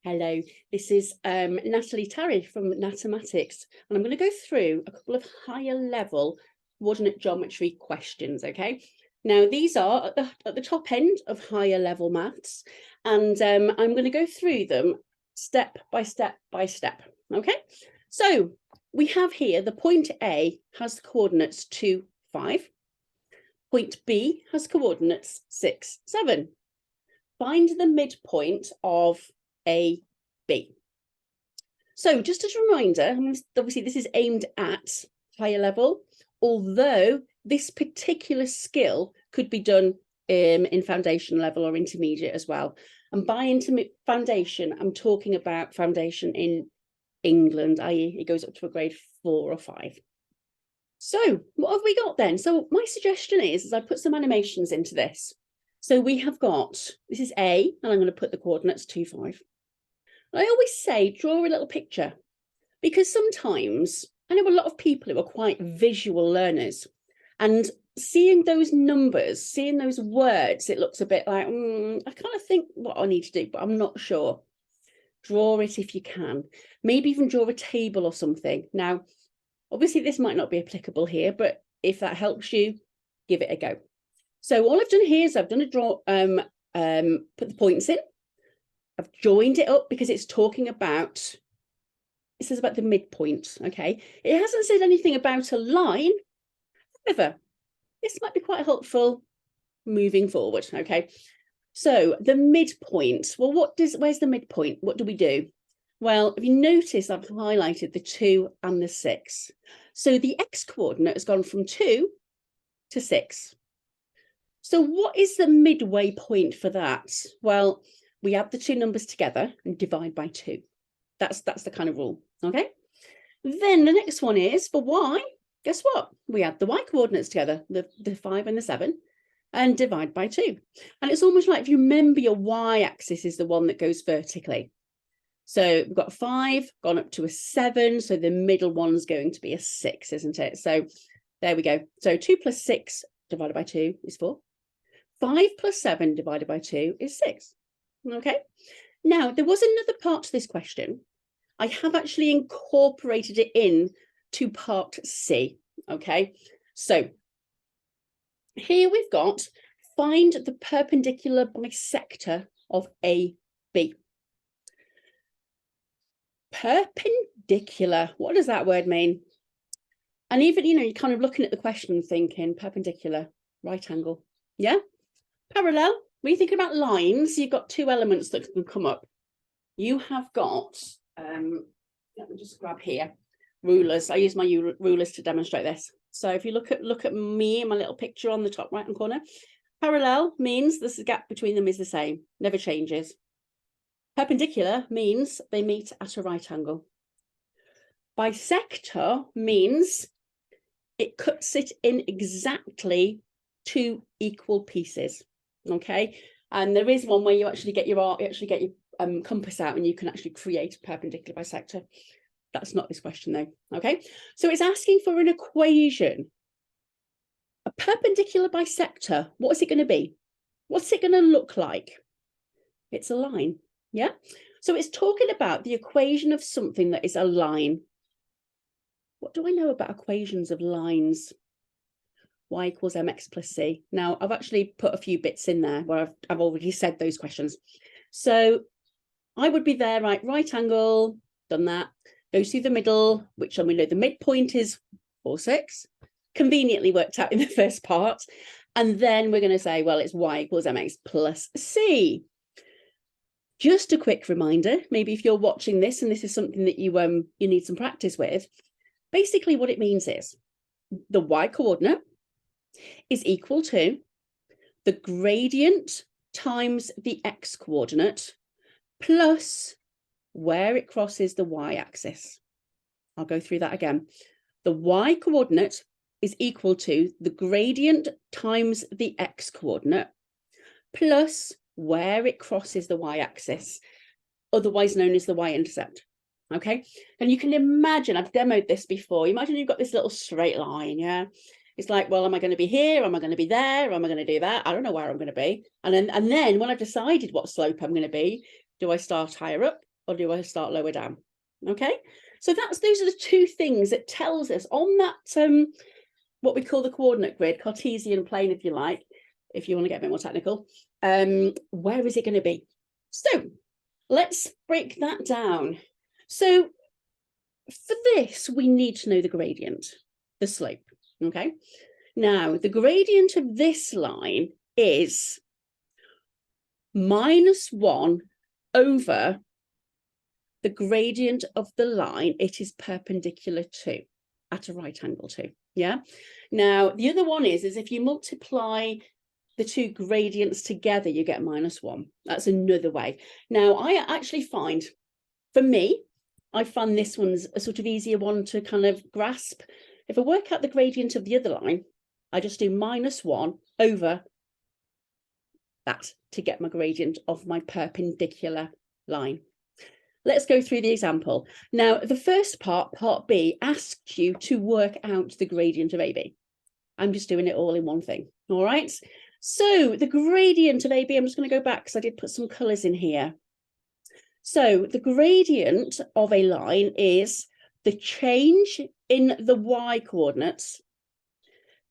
Hello, this is Natalie Tarry from Natamatics, and I'm going to go through a couple of higher level coordinate geometry questions, okay? Now, these are at the top end of higher level maths, and I'm going to go through them step by step by step, okay? So we have here the point A has the coordinates 2, 5. Point B has coordinates 6, 7. Find the midpoint of A, B. So just as a reminder, obviously this is aimed at higher level, although this particular skill could be done in foundation level or intermediate as well. And by foundation, I'm talking about foundation in England, i.e. it goes up to a grade 4 or 5. So what have we got then? So my suggestion is I put some animations into this. So we have got, this is A, and I'm going to put the coordinates 2, 5. I always say, draw a little picture, because sometimes I know a lot of people who are quite visual learners, and seeing those numbers, seeing those words, it looks a bit like, I kind of think what I need to do, but I'm not sure. Draw it if you can. Maybe even draw a table or something. Now, obviously this might not be applicable here, but if that helps you, give it a go. So all I've done here is I've done a draw, put the points in. I've joined it up because it's talking about, it says about the midpoint, okay? It hasn't said anything about a line. However, this might be quite helpful moving forward, okay? So the midpoint, well, where's the midpoint? What do we do? Well, if you notice, I've highlighted the 2 and the 6. So the x-coordinate has gone from 2 to 6. So what is the midway point for that? Well, we add the two numbers together and divide by 2. That's the kind of rule, okay? Then the next one is for y, guess what? We add the y coordinates together, the 5 and the 7, and divide by 2. And it's almost like, if you remember, your y-axis is the one that goes vertically. So we've got 5 gone up to a 7, so the middle one's going to be a 6, isn't it? So there we go. So 2 plus 6 divided by 2 is 4. 5 plus 7 divided by 2 is 6. Okay. Now, there was another part to this question. I have actually incorporated it in to part C. Okay. So here we've got, find the perpendicular bisector of AB. Perpendicular, what does that word mean? And even, you're kind of looking at the question thinking perpendicular, right angle. Yeah. Parallel, when you think about lines, you've got 2 elements that can come up. You have got, let me just grab here, rulers. I use my rulers to demonstrate this. So if you look at me and my little picture on the top right hand corner, parallel means this gap between them is the same, never changes. Perpendicular means they meet at a right angle. Bisector means it cuts it in exactly 2 equal pieces. Okay, and there is one where you actually get your compass out and you can actually create a perpendicular bisector. That's not this question though. Okay, so it's asking for an equation. A perpendicular bisector, what is it going to be? What's it going to look like? It's a line. Yeah, so it's talking about the equation of something that is a line. What do I know about equations of lines? Y equals mx plus c. Now, I've actually put a few bits in there where I've already said those questions. So I would be there, right angle, done that. Goes through the middle, which we know the midpoint is 4, 6. Conveniently worked out in the first part. And then we're going to say, well, it's y equals mx plus c. Just a quick reminder, maybe if you're watching this and this is something that you need some practice with, basically what it means is the y coordinate is equal to the gradient times the x coordinate plus where it crosses the y-axis. I'll go through that again. The y coordinate is equal to the gradient times the x coordinate plus where it crosses the y-axis, otherwise known as the y-intercept. Okay, and you can imagine, I've demoed this before, imagine you've got this little straight line, yeah, It's like, well, am I going to be here? Am I going to be there? Am I going to do that? I don't know where I'm going to be. And then when I've decided what slope I'm going to be, do I start higher up or do I start lower down? Okay, so those are the two things that tells us on that what we call the coordinate grid, Cartesian plane, if you like, if you want to get a bit more technical. Where is it going to be? So let's break that down. So for this, we need to know the gradient, the slope. Okay, now the gradient of this line is -1 over the gradient of the line it is perpendicular to, at a right angle to. Yeah. Now the other one is if you multiply the two gradients together, you get -1. That's another way. Now I actually find, for me, I find this one's a sort of easier one to kind of grasp. If I work out the gradient of the other line, I just do -1 over that to get my gradient of my perpendicular line. Let's go through the example. Now, the first part, part B, asks you to work out the gradient of AB. I'm just doing it all in one thing. All right. So the gradient of AB, I'm just going to go back because I did put some colours in here. So the gradient of a line is the change in the y coordinates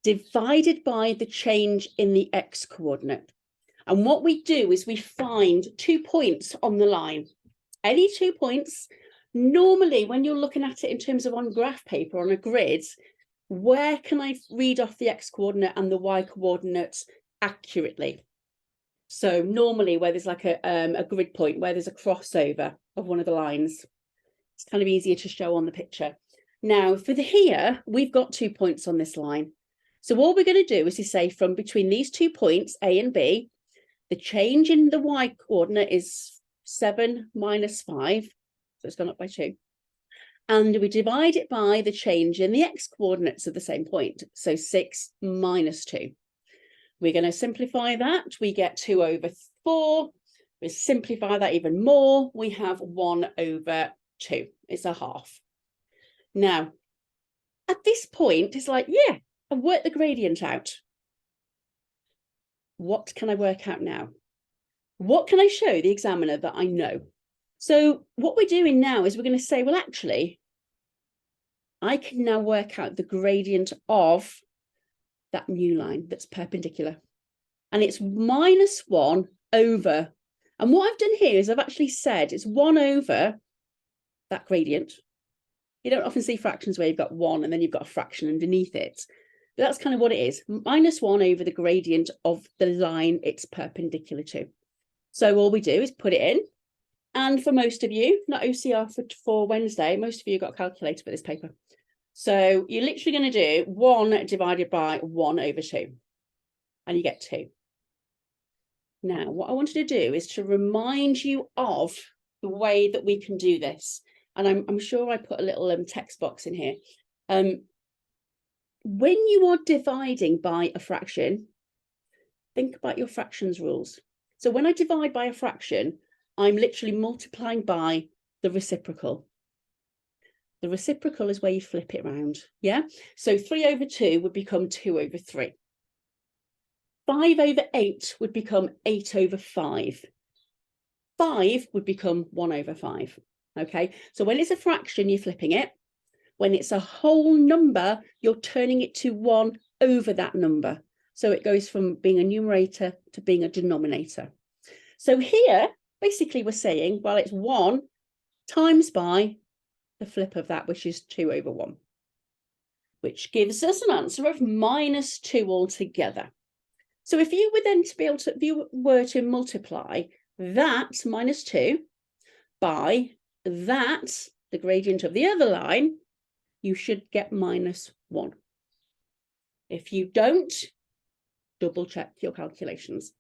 divided by the change in the x coordinate. And what we do is we find 2 points on the line. Any 2 points. Normally, when you're looking at it in terms of on graph paper, on a grid, where can I read off the x coordinate and the y coordinates accurately? So normally where there's like a grid point, where there's a crossover of one of the lines, it's kind of easier to show on the picture. Now for here, we've got 2 points on this line. So all we're going to do is to say from between these 2 points, A and B, the change in the y coordinate is 7 minus 5. So it's gone up by 2. And we divide it by the change in the x coordinates of the same point. So 6 minus 2. We're going to simplify that. We get 2 over 4. We simplify that even more. We have 1 over 2. It's a half. Now, at this point, it's like, yeah, I've worked the gradient out. What can I work out now? What can I show the examiner that I know? So what we're doing now is we're going to say, well, actually, I can now work out the gradient of that new line that's perpendicular. And it's -1 over. And what I've done here is I've actually said it's 1 over that gradient. You don't often see fractions where you've got 1 and then you've got a fraction underneath it. But that's kind of what it is. -1 over the gradient of the line it's perpendicular to. So all we do is put it in. And for most of you, not OCR for Wednesday, most of you got a calculator for this paper. So you're literally going to do 1 divided by 1 over 2. And you get 2. Now, what I wanted to do is to remind you of the way that we can do this. And I'm sure I put a little text box in here. When you are dividing by a fraction, think about your fractions rules. So when I divide by a fraction, I'm literally multiplying by the reciprocal. The reciprocal is where you flip it around. Yeah. So 3 over 2 would become 2 over 3. 5 over 8 would become 8 over 5. 5 would become 1 over 5. Okay. So when it's a fraction, you're flipping it. When it's a whole number, you're turning it to 1 over that number. So it goes from being a numerator to being a denominator. So here, basically we're saying, well, it's 1 times by the flip of that, which is 2 over 1, which gives us an answer of -2 altogether. So if you were then to be able to, if you were to multiply that -2 by that, the gradient of the other line, you should get -1. If you don't, double check your calculations.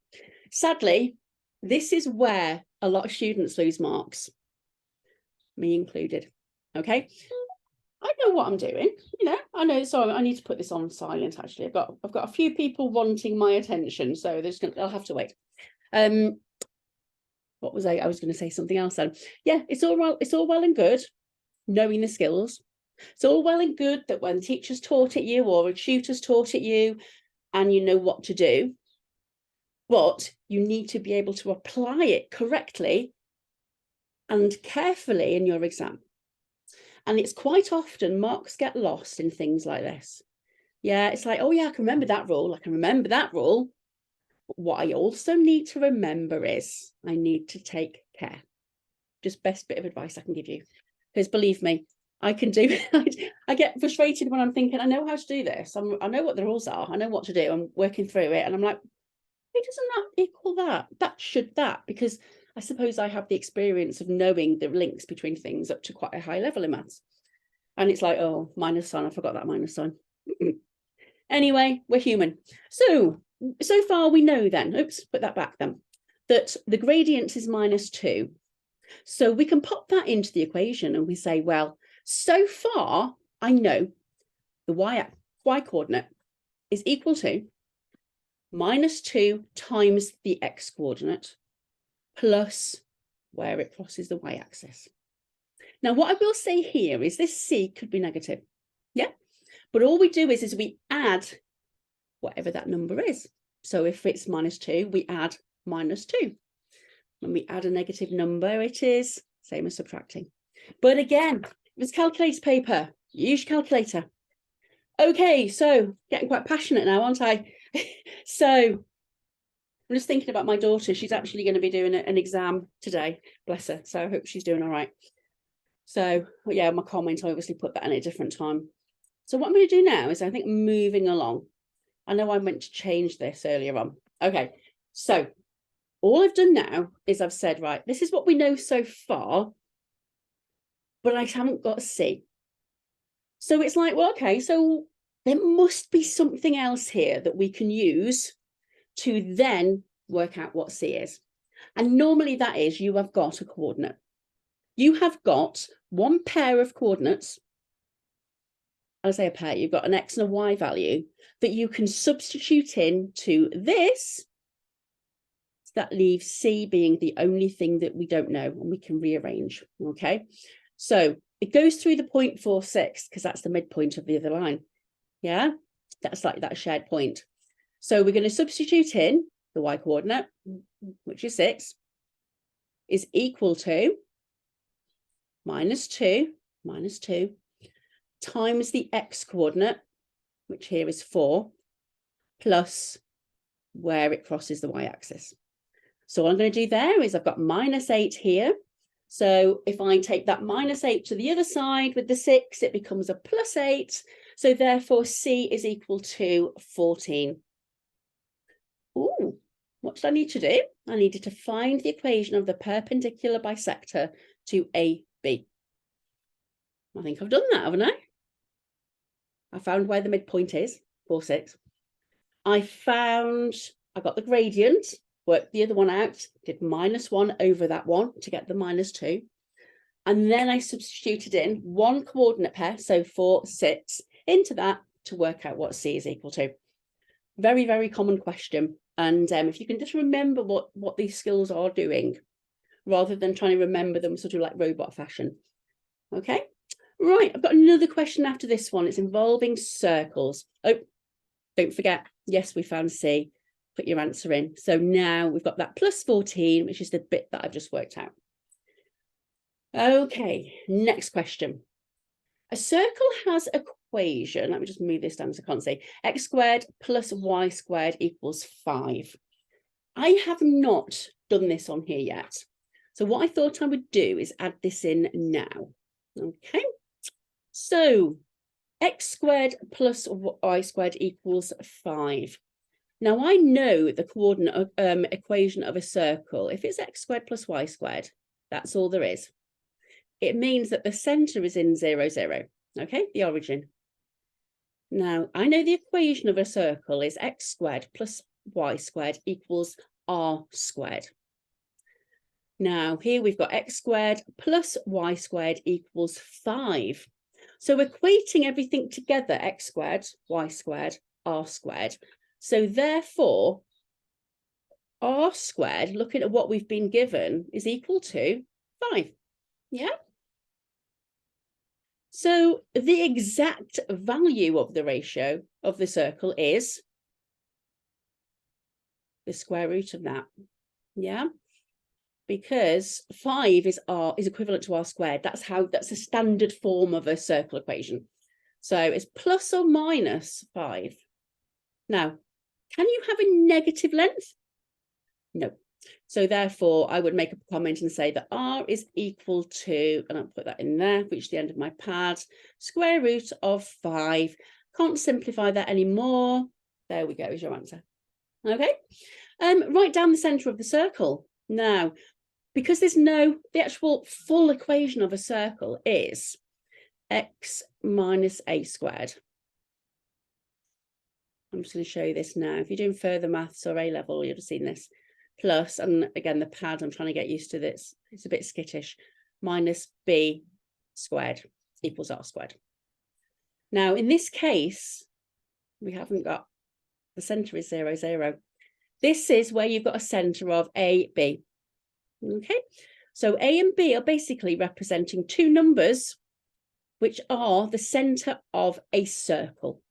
Sadly, this is where a lot of students lose marks, me included. Okay, I know what I'm doing. You know, I know. So I need to put this on silent. Actually, I've got a few people wanting my attention, so I'll have to wait. What was I was going to say something else then. Yeah, it's all well and good knowing the skills, It's all well and good that when teachers taught it you or a tutor's taught it you and you know what to do, but you need to be able to apply it correctly and carefully in your exam. And it's quite often marks get lost in things like this. Yeah, it's like, oh yeah, I can remember that rule. I can remember that rule. But what I also need to remember is I need to take care. Just best bit of advice I can give you. Because believe me, I can do, I get frustrated when I'm thinking, I know how to do this. I know what the rules are. I know what to do. I'm working through it. And I'm like, hey, doesn't that equal that? That should that. Because I suppose I have the experience of knowing the links between things up to quite a high level in maths. And it's like, oh, minus sign. I forgot that minus sign. Anyway, we're human. So far we know then, oops, put that back then, that the gradient is -2. So we can pop that into the equation and we say, well, so far I know the y coordinate is equal to -2 times the x coordinate plus where it crosses the y-axis. Now, what I will say here is this c could be negative, yeah? But all we do is we add whatever that number is. So if it's -2, we add -2. When we add a negative number, it is same as subtracting. But again, if it's calculator paper, use your calculator. Okay, so getting quite passionate now, aren't I? So I'm just thinking about my daughter. She's actually going to be doing an exam today, bless her. So I hope she's doing all right. So yeah, my comment, I obviously put that in at a different time. So what I'm going to do now is I think moving along. I know I meant to change this earlier on. Okay, so all I've done now is I've said, right, this is what we know so far, but I haven't got C. So it's like, well, okay, so there must be something else here that we can use to then work out what C is. And normally that is you have got a coordinate. You have got one pair of coordinates. I say a pair, you've got an X and a Y value that you can substitute into this. That leaves C being the only thing that we don't know and we can rearrange, okay? So it goes through the 0.46 because that's the midpoint of the other line, yeah? That's like that shared point. So we're going to substitute in the Y coordinate, which is 6, is equal to -2 times the X coordinate, which here is 4, plus where it crosses the Y-axis. So what I'm going to do there is I've got -8 here. So if I take that -8 to the other side with the 6, it becomes a +8. So therefore C is equal to 14. Ooh, what did I need to do? I needed to find the equation of the perpendicular bisector to AB. I think I've done that, haven't I? I found where the midpoint is, 4, 6. I got the gradient, worked the other one out, did -1 over that one to get the -2. And then I substituted in one coordinate pair, so 4, 6, into that to work out what C is equal to. Very, very common question. And if you can just remember what these skills are doing, rather than trying to remember them sort of like robot fashion. Okay, right, I've got another question after this one. It's involving circles. Oh, don't forget, yes, we found C. Put your answer in. So now we've got that +14, which is the bit that I've just worked out. Okay, next question. A circle has an equation. Let me just move this down so I can't see. X squared plus Y squared equals 5. I have not done this on here yet. So what I thought I would do is add this in now. Okay, so X squared plus Y squared equals 5. Now I know the coordinate equation of a circle. If it's X squared plus Y squared, that's all there is. It means that the center is in 0, 0, okay, the origin. Now, I know the equation of a circle is X squared plus Y squared equals R squared. Now, here we've got X squared plus Y squared equals 5. So equating everything together, X squared, Y squared, R squared. So therefore, R squared, looking at what we've been given, is equal to 5. Yeah? So the exact value of the ratio of the circle is the square root of that. Yeah, because 5 is equivalent to r squared. That's a standard form of a circle equation. So it's plus or minus 5. Now, can you have a negative length? No. So therefore, I would make a comment and say that r is equal to, and I'll put that in there, reach the end of my pad, square root of 5. Can't simplify that anymore. There we go, is your answer. Okay. Write down the centre of the circle. Now, because the actual full equation of a circle is x minus a squared. I'm just going to show you this now. If you're doing further maths or A level, you'll have seen this. Plus, and again, the pad, I'm trying to get used to this. It's a bit skittish. Minus b squared equals r squared. Now, in this case, we haven't got, the centre is 0, 0. This is where you've got a centre of A, B. Okay, so A and B are basically representing two numbers which are the centre of a circle.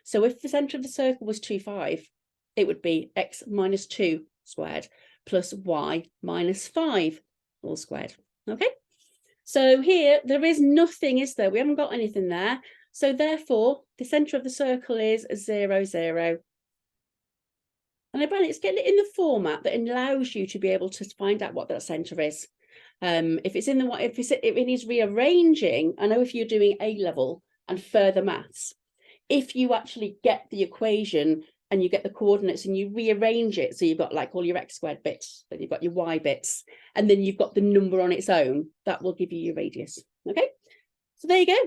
So if the centre of the circle was 2, 5, it would be x minus 2 squared plus y minus 5 all squared. Okay, so here there is nothing, is there? We haven't got anything there. So therefore, the centre of the circle is 0, 0. And again, it's getting it in the format that allows you to be able to find out what that centre is. If it is rearranging, I know if you're doing A level and further maths, if you actually get the equation and you get the coordinates and you rearrange it, so you've got like all your x squared bits, then you've got your y bits, and then you've got the number on its own, that will give you your radius. Okay, so there you go.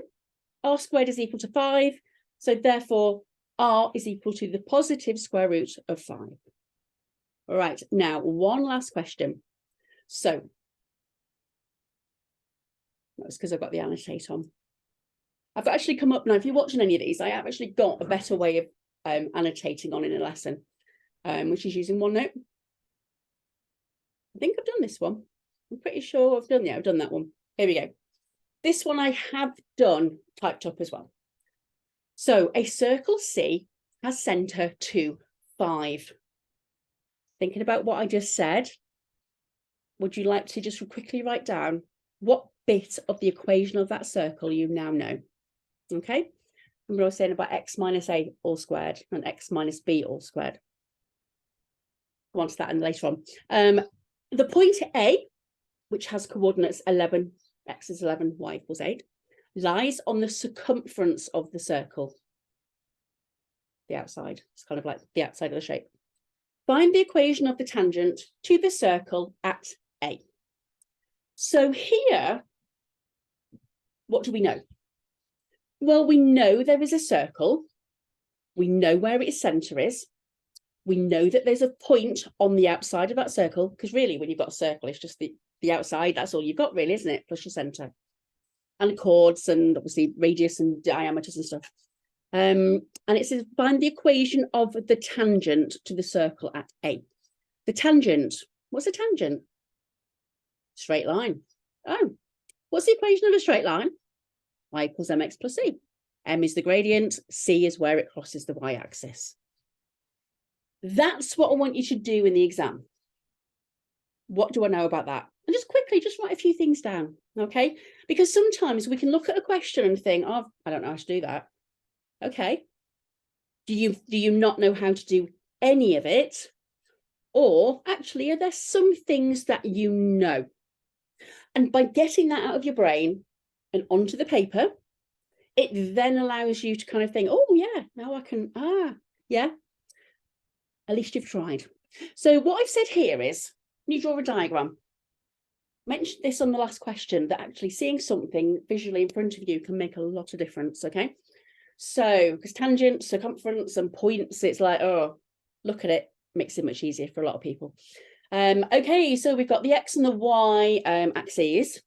R squared is equal to 5. So therefore, r is equal to the positive square root of 5. All right, now one last question. So that's because I've got the annotate on. I've actually come up now, if you're watching any of these, I have actually got a better way of annotating on in a lesson, which is using OneNote. I think I've done this one. I'm pretty sure I've done that one. Here we go. This one I have done typed up as well. So a circle C has centre 2, 5. Thinking about what I just said, would you like to just quickly write down what bit of the equation of that circle you now know? Okay, remember I was saying about x minus a all squared and x minus b all squared. I'll on to that later on. The point A, which has coordinates 11, x is 11, y equals 8, lies on the circumference of the circle. The outside, it's kind of like the outside of the shape. Find the equation of the tangent to the circle at A. So here, what do we know? Well, we know there is a circle. We know where its centre is. We know that there's a point on the outside of that circle, because really, when you've got a circle, it's just the outside. That's all you've got, really, isn't it? Plus your centre. And chords and obviously radius and diameters and stuff. And it says find the equation of the tangent to the circle at A. The tangent, what's a tangent? Straight line. Oh, what's the equation of a straight line? Y equals mx plus c. M is the gradient, c is where it crosses the y-axis. That's what I want you to do in the exam. What do I know about that? And just quickly, just write a few things down, okay? Because sometimes we can look at a question and think, oh, I don't know how to do that. Okay. Do you not know how to do any of it? Or actually, are there some things that you know? And by getting that out of your brain and onto the paper, it then allows you to kind of think, oh yeah, now I can, yeah, at least you've tried. So what I've said here is, when you draw a diagram, mentioned this on the last question, that actually seeing something visually in front of you can make a lot of difference, okay? So, because tangent, circumference and points, it's like, oh, look at it, makes it much easier for a lot of people. Okay, so we've got the x and the y axes,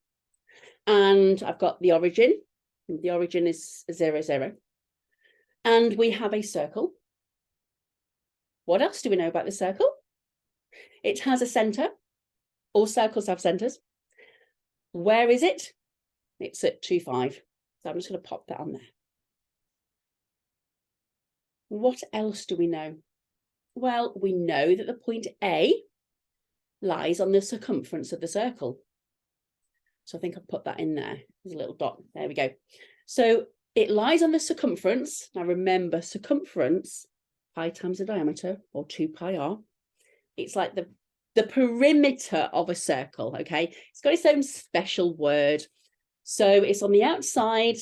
and I've got the origin. The origin is 0, 0. And we have a circle. What else do we know about the circle? It has a centre. All circles have centres. Where is it? It's at 2, 5. So I'm just going to pop that on there. What else do we know? Well, we know that the point A lies on the circumference of the circle. So I think I'll put that in there. There's a little dot. There we go. So it lies on the circumference. Now remember, circumference, pi times the diameter, or 2 pi r. It's like the perimeter of a circle, okay? It's got its own special word. So it's on the outside,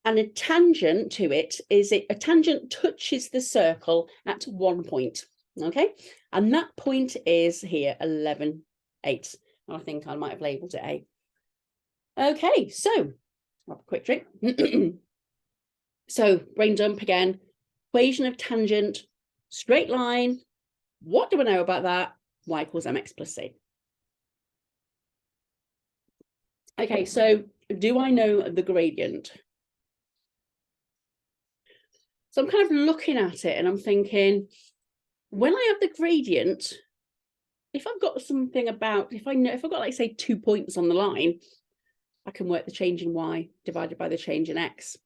and a tangent to it is a tangent touches the circle at one point, okay? And that point is here, 11, 8. I think I might have labelled it A. Okay, so have a quick drink. So brain dump again. Equation of tangent, straight line. What do we know about that? Y equals mx plus c. Okay, so do I know the gradient? So I'm kind of looking at it and I'm thinking, when I have the gradient, if I've got something about, if I've got like say 2 points on the line, I can work the change in y divided by the change in x.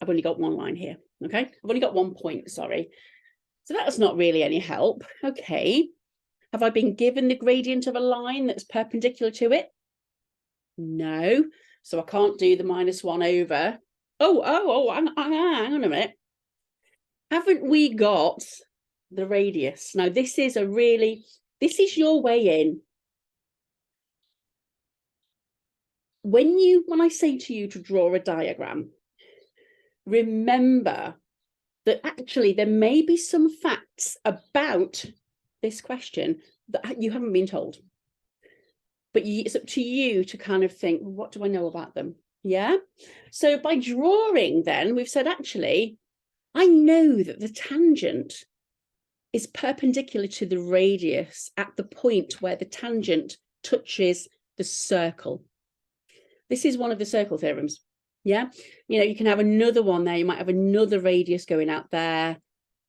I've only got one line here, okay? I've only got 1 point, sorry. So that's not really any help. Okay. Have I been given the gradient of a line that's perpendicular to it? No. So I can't do the -1 over. Hang on a minute. Haven't we got the radius? Now, this is your way in. When I say to you to draw a diagram, remember that actually there may be some facts about this question that you haven't been told. But it's up to you to kind of think, well, what do I know about them? Yeah. So by drawing then, we've said, actually, I know that the tangent is perpendicular to the radius at the point where the tangent touches the circle. This is one of the circle theorems. Yeah. You know, you can have another one there. You might have another radius going out there.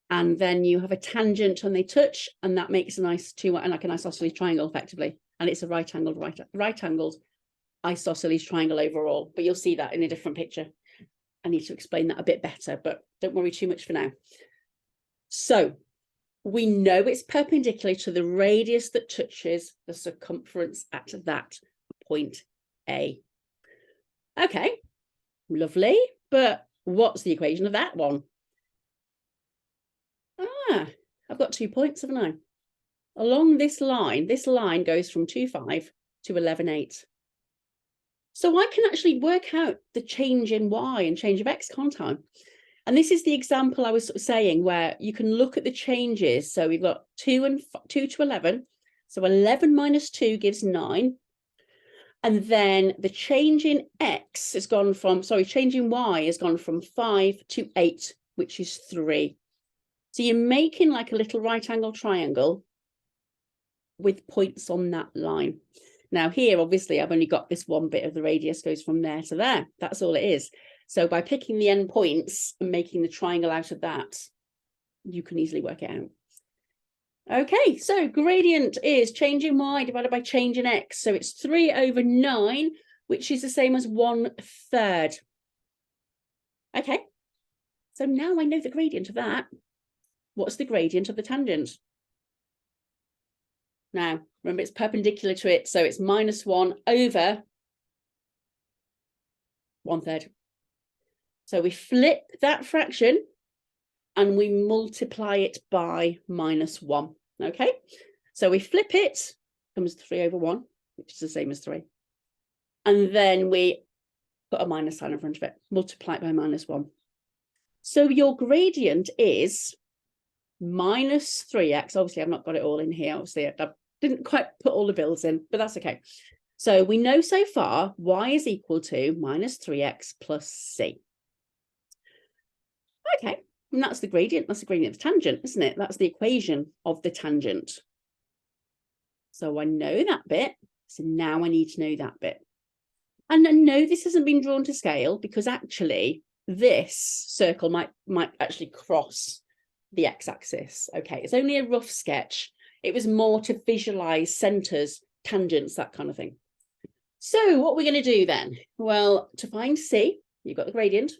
And then you have a tangent and they touch, and that makes a nice like an isosceles triangle effectively. And it's a right-angled isosceles triangle overall. But you'll see that in a different picture. I need to explain that a bit better, but don't worry too much for now. So we know it's perpendicular to the radius that touches the circumference at that point A. Okay, lovely. But what's the equation of that one? I've got 2 points, haven't I? Along this line goes from 2,5 to 11,8. So I can actually work out the change in y and change of x, can't I? And this is the example I was saying where you can look at the changes. So we've got 2 to 11. So 11 minus 2 gives 9. And then the change in x has gone from, change in y has gone from 5 to 8, which is 3. So you're making like a little right-angle triangle with points on that line. Now here, obviously, I've only got this one bit of the radius goes from there to there. That's all it is. So by picking the end points and making the triangle out of that, you can easily work it out. Okay, so gradient is change in y divided by change in x. So it's 3 over 9, which is the same as 1/3. Okay, so now I know the gradient of that. What's the gradient of the tangent? Now, remember, it's perpendicular to it, so it's -1 over 1/3. So we flip that fraction and we multiply it by -1. Okay, so we flip it, comes 3 over 1, which is the same as 3. And then we put a minus sign in front of it, multiply it by -1. So your gradient is -3x. Obviously, I've not got it all in here. Obviously, I didn't quite put all the bills in, but that's okay. So we know so far y is equal to -3x plus c. Okay, and that's the gradient. That's the gradient of the tangent, isn't it? That's the equation of the tangent. So I know that bit. So now I need to know that bit. And I know this hasn't been drawn to scale because actually this circle might actually cross the x-axis. Okay, it's only a rough sketch. It was more to visualize centers, tangents, that kind of thing. So what we're going to do then? Well, to find C, you've got the gradient,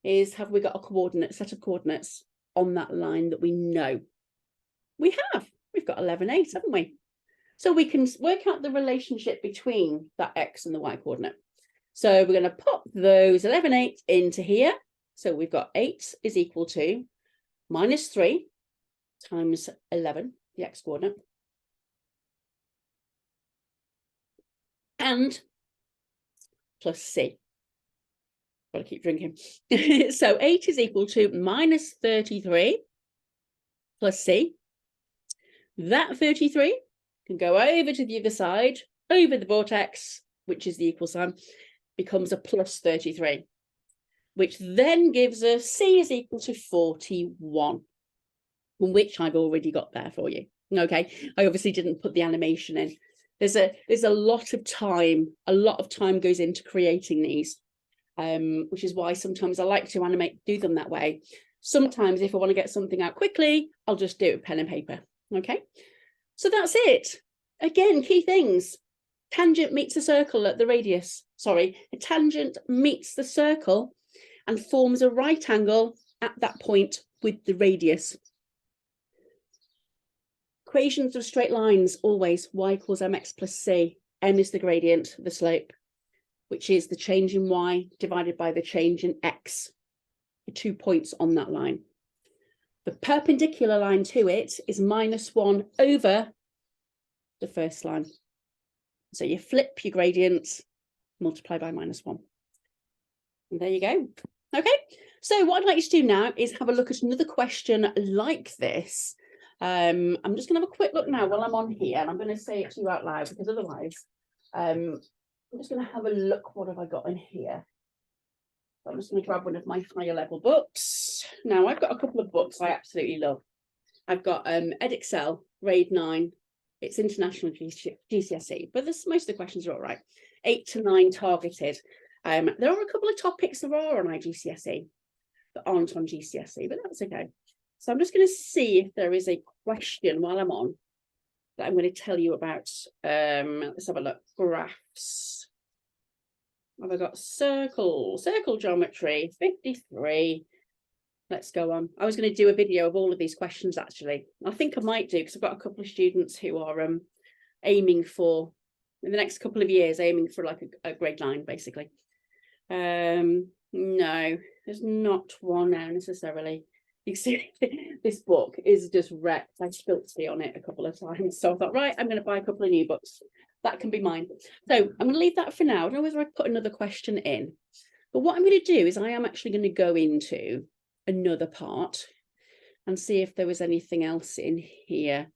is have we got a coordinate, set of coordinates on that line that we know? We have. We've got 11, 8, haven't we? So we can work out the relationship between that x and the y coordinate. So we're going to pop those 11, 8 into here. So we've got 8 is equal to minus 3 times 11, the x coordinate, and plus c. Got to keep drinking. So 8 is equal to minus 33 plus c. That 33 can go over to the other side, over the vortex, which is the equal sign, becomes a plus 33, which then gives us c is equal to 41, which I've already got there for you. Okay, I obviously didn't put the animation in. There's a lot of time goes into creating these, which is why sometimes I like to do them that way. Sometimes if I want to get something out quickly, I'll just do it with pen and paper. Okay, so that's it. Again, key things. Tangent meets the circle at the radius. Sorry, a tangent meets the circle and forms a right angle at that point with the radius. Equations of straight lines, always y equals mx plus c. M is the gradient, the slope, which is the change in y divided by the change in x, the 2 points on that line. The perpendicular line to it is -1 over the first line. So you flip your gradients, multiply by -1. And there you go. Okay, so what I'd like you to do now is have a look at another question like this. I'm just going to have a quick look now while I'm on here, and I'm going to say it to you out loud, because otherwise I'm just going to have a look. What have I got in here? I'm just going to grab one of my higher level books. Now, I've got a couple of books I absolutely love. I've got Edexcel, grade 9. It's international GCSE, but most of the questions are all right. 8 to 9 targeted. There are a couple of topics that are on IGCSE that aren't on GCSE, but that's okay. So I'm just going to see if there is a question while I'm on that I'm going to tell you about. Let's have a look. Graphs. Have I got circle geometry, 53. Let's go on. I was going to do a video of all of these questions, actually. I think I might do, because I've got a couple of students who are aiming for, in the next couple of years, aiming for like a grade 9, basically. No, there's not one now necessarily. You see, this book is just wrecked. I spilled tea on it a couple of times. So I thought, right, I'm going to buy a couple of new books. That can be mine. So I'm going to leave that for now. I don't know whether I put another question in. But what I'm going to do is I am actually going to go into another part and see if there was anything else in here.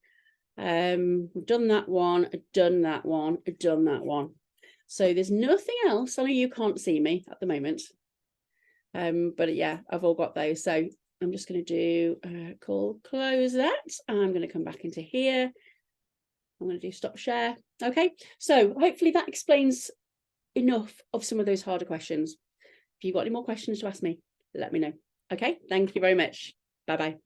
I've done that one, I've done that one, I've done that one. So there's nothing else. I know you can't see me at the moment. But yeah, I've all got those. So I'm just going to do close that. I'm going to come back into here. I'm going to do stop share. Okay, so hopefully that explains enough of some of those harder questions. If you've got any more questions to ask me, let me know. Okay, thank you very much. Bye-bye.